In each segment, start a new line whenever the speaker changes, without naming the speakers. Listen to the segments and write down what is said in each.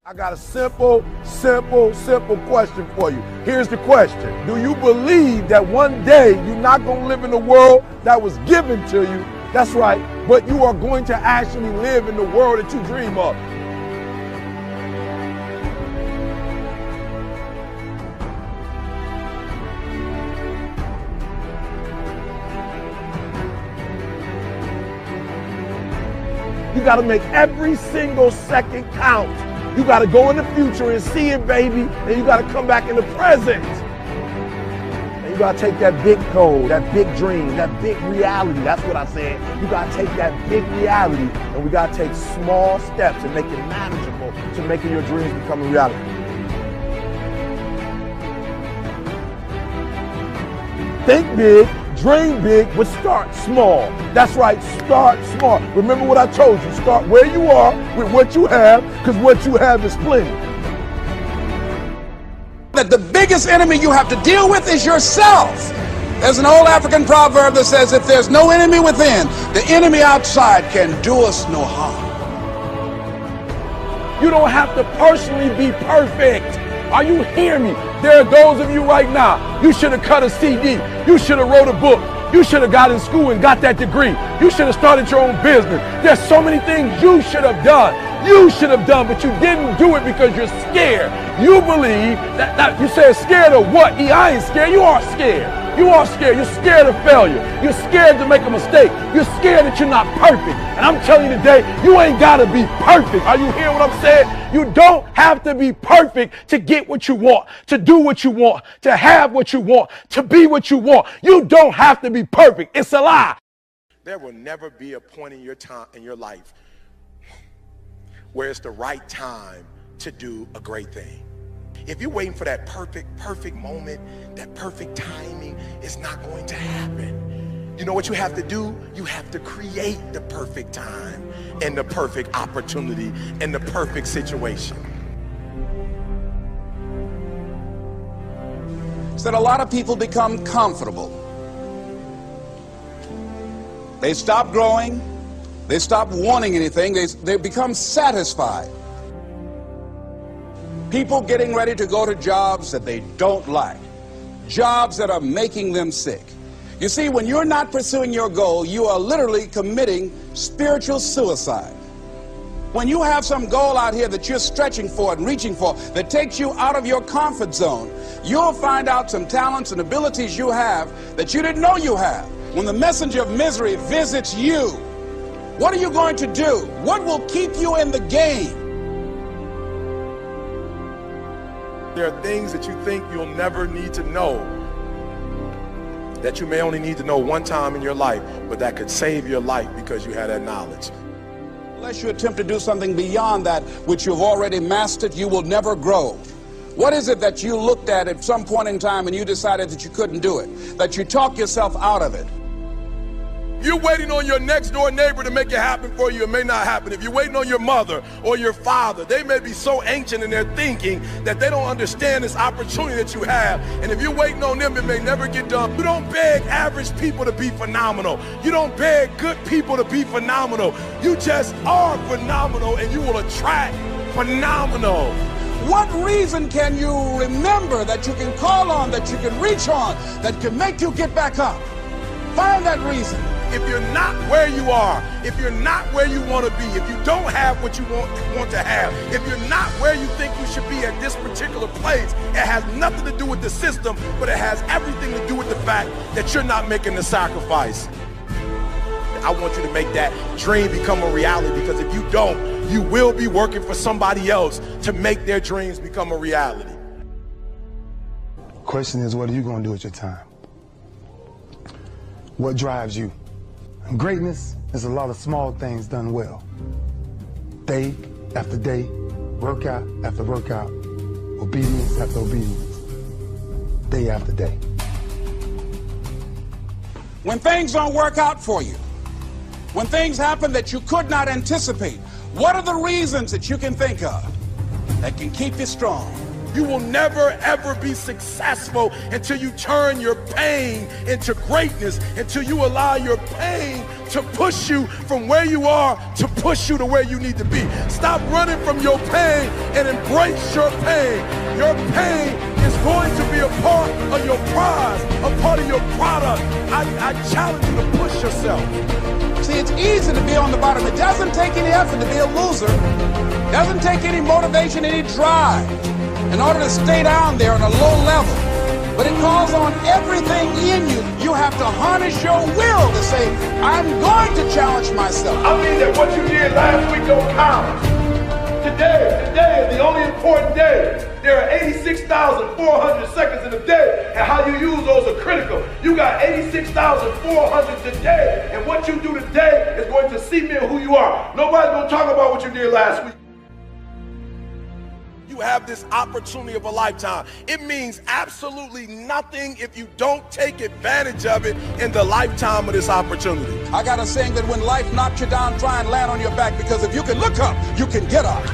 I got a simple question for you. Here's the question. Do you believe that one day you're not going to live in the world that was given to you? That's right, but you are going to actually live in the world that you dream of. You got to make every single second count. You got to go in the future and see it, baby, and you got to come back in the present. And you got to take that big goal, that big dream, that big reality. That's what I said. You got to take that big reality, and we got to take small steps and make it manageable to making your dreams become a reality. Think big. Dream big, but start small. That's right, start small. Remember what I told you, start where you are with what you have, because what you have is plenty.
That the biggest enemy you have to deal with is yourself. There's an old African proverb that says, if there's no enemy within, the enemy outside can do us no harm.
You don't have to personally be perfect. Are you hearing me? There are those of you right now, you should have cut a CD. You should have wrote a book. You should have got in school and got that degree. You should have started your own business. There's so many things you should have done. You should have done, but you didn't do it because you're scared. You believe that you said scared of what? I ain't scared. You are scared. You are scared. You're scared of failure. You're scared to make a mistake. You're scared that you're not perfect. And I'm telling you today, you ain't got to be perfect. Are you hearing what I'm saying? You don't have to be perfect to get what you want, to do what you want, to have what you want, to be what you want. You don't have to be perfect. It's a lie. There will never be a point in your time, in your life, where it's the right time to do a great thing. If you're waiting for that perfect moment, that perfect timing, it's not going to happen. You know what you have to do? You have to create the perfect time and the perfect opportunity and the perfect situation.
So that a lot of people become comfortable. They stop growing. They stop wanting anything. They become satisfied. People getting ready to go to jobs that they don't like, jobs that are making them sick. You see, when you're not pursuing your goal, you are literally committing spiritual suicide. When you have some goal out here that you're stretching for and reaching for that takes you out of your comfort zone, you'll find out some talents and abilities you have that you didn't know you have. When the messenger of misery visits you, what are you going to do? What will keep you in the game?
There are things that you think you'll never need to know, that you may only need to know one time in your life, but that could save your life because you had that knowledge.
Unless you attempt to do something beyond that which you've already mastered, you will never grow. What is it that you looked at some point in time and you decided that you couldn't do it, that you talked yourself out of it?
You're waiting on your next door neighbor to make it happen for you, it may not happen. If you're waiting on your mother or your father, they may be so ancient in their thinking that they don't understand this opportunity that you have. And if you're waiting on them, it may never get done. You don't beg average people to be phenomenal. You don't beg good people to be phenomenal. You just are phenomenal, and you will attract phenomenal.
What reason can you remember that you can call on, that you can reach on, that can make you get back up? Find that reason.
If you're not where you are, if you're not where you want to be, if you don't have what you want to have, if you're not where you think you should be at this particular place, it has nothing to do with the system, but it has everything to do with the fact that you're not making the sacrifice. I want you to make that dream become a reality, because if you don't, you will be working for somebody else to make their dreams become a reality.
Question is, what are you going to do with your time? What drives you? And greatness is a lot of small things done well. Day after day, workout after workout, obedience after obedience, day after day.
When things don't work out for you, when things happen that you could not anticipate, what are the reasons that you can think of that can keep you strong?
You will never, ever be successful until you turn your pain into greatness, until you allow your pain to push you from where you are to push you to where you need to be. Stop running from your pain and embrace your pain. Your pain is going to be a part of your prize, a part of your product. I challenge you to push yourself.
See, it's easy to be on the bottom. It doesn't take any effort to be a loser. It doesn't take any motivation, any drive in order to stay down there on a low level. But it calls on everything in you. You have to harness your will to say, I'm going to challenge myself.
I mean that what you did last week don't count. Today is the only important day. There are 86,400 seconds in a day, and how you use those are critical. You got 86,400 today, and what you do today is going to cement who you are. Nobody's going to talk about what you did last week. You have this opportunity of a lifetime. It means absolutely nothing if you don't take advantage of it in the lifetime of this opportunity.
I got a saying that when life knocks you down, try and land on your back, because if you can look up, you can get up.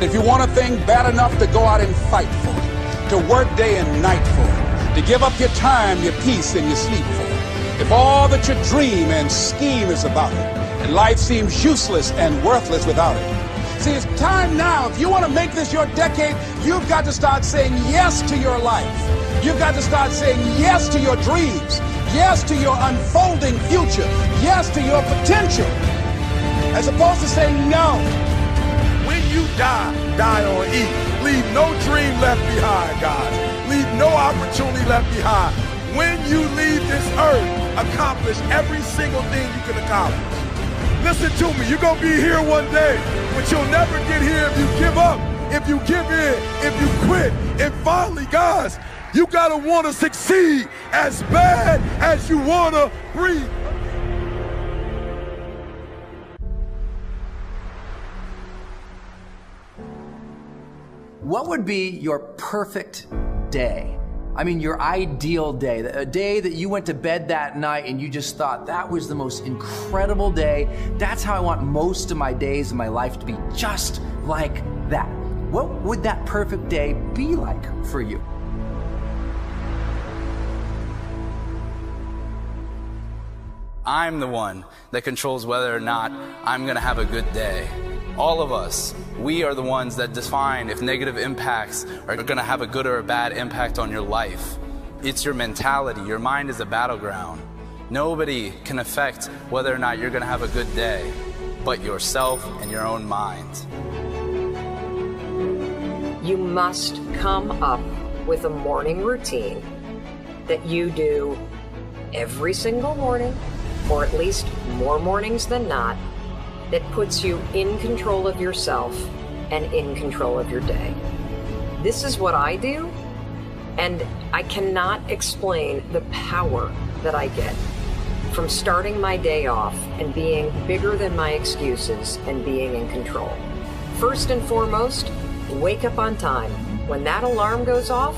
If you want a thing bad enough to go out and fight for it, to work day and night for it, to give up your time, your peace, and your sleep for it, if all that you dream and scheme is about it, and life seems useless and worthless without it. See, it's time now. If you want to make this your decade, you've got to start saying yes to your life. You've got to start saying yes to your dreams, yes to your unfolding future, yes to your potential, as opposed to saying no.
When you die on E. Leave no dream left behind, guys. Leave no opportunity left behind. When you leave this earth, accomplish every single thing you can accomplish. Listen to me, you're going to be here one day, but you'll never get here if you give up, if you give in, if you quit. And finally, guys, you got to want to succeed as bad as you want to breathe.
What would be your perfect day? I mean, your ideal day, a day that you went to bed that night and you just thought that was the most incredible day. That's how I want most of my days in my life to be, just like that. What would that perfect day be like for you?
I'm the one that controls whether or not I'm gonna have a good day. All of us, we are the ones that define if negative impacts are gonna have a good or a bad impact on your life. It's your mentality. Your mind is a battleground. Nobody can affect whether or not you're gonna have a good day but yourself and your own mind.
You must come up with a morning routine that you do every single morning, or at least more mornings than not, that puts you in control of yourself and in control of your day. This is what I do, and I cannot explain the power that I get from starting my day off and being bigger than my excuses and being in control. First and foremost, wake up on time. When that alarm goes off,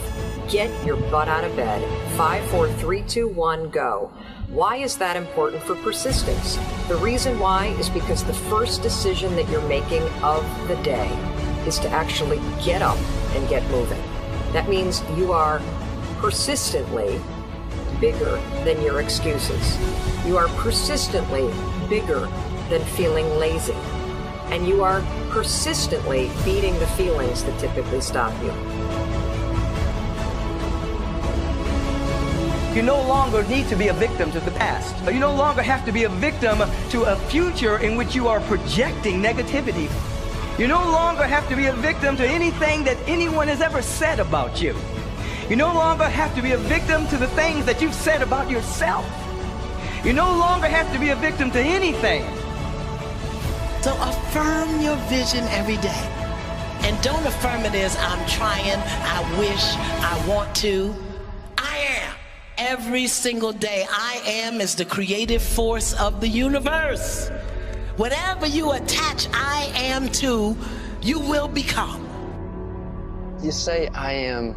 get your butt out of bed. 5, 4, 3, 2, 1, go. Why is that important for persistence? The reason why is because the first decision that you're making of the day is to actually get up and get moving. That means you are persistently bigger than your excuses. You are persistently bigger than feeling lazy. And you are persistently beating the feelings that typically stop you.
You no longer need to be a victim to the past. You no longer have to be a victim to a future in which you are projecting negativity. You no longer have to be a victim to anything that anyone has ever said about you. You no longer have to be a victim to the things that you've said about yourself. You no longer have to be a victim to anything.
So affirm your vision every day. And don't affirm it as I'm trying, I wish, I want to. I am. Every single day, I am is the creative force of the universe. Whatever you attach I am to, you will become.
You say I am,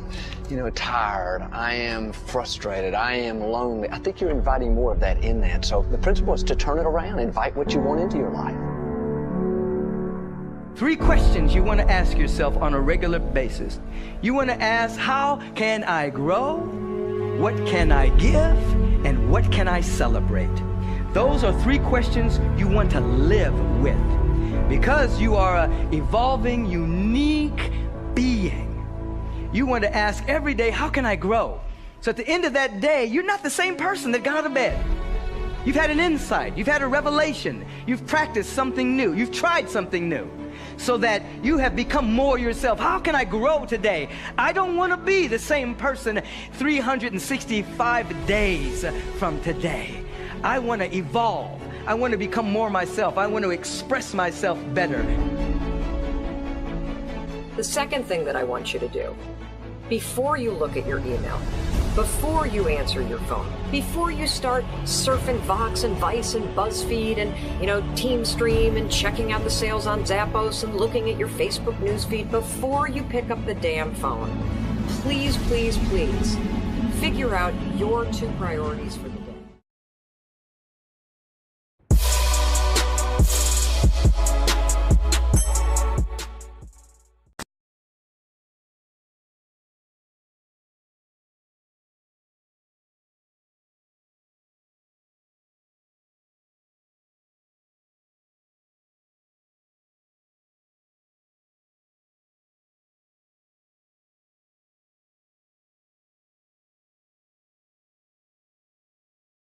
tired, I am frustrated, I am lonely. I think you're inviting more of that in that. So the principle is to turn it around, invite what you want into your life.
3 questions you want to ask yourself on a regular basis. You want to ask, how can I grow? What can I give? And what can I celebrate? Those are 3 questions you want to live with. Because you are an evolving, unique being, you want to ask every day, how can I grow? So at the end of that day, you're not the same person that got out of bed. You've had an insight, you've had a revelation, you've practiced something new, you've tried something new, so that you have become more yourself. How can I grow today? I don't want to be the same person 365 days from today. I want to evolve. I want to become more myself. I want to express myself better.
The second thing that I want you to do, before you look at your email, before you answer your phone, before you start surfing Vox and Vice and BuzzFeed and, TeamStream and checking out the sales on Zappos and looking at your Facebook newsfeed, before you pick up the damn phone, please, please, please figure out your 2 priorities for the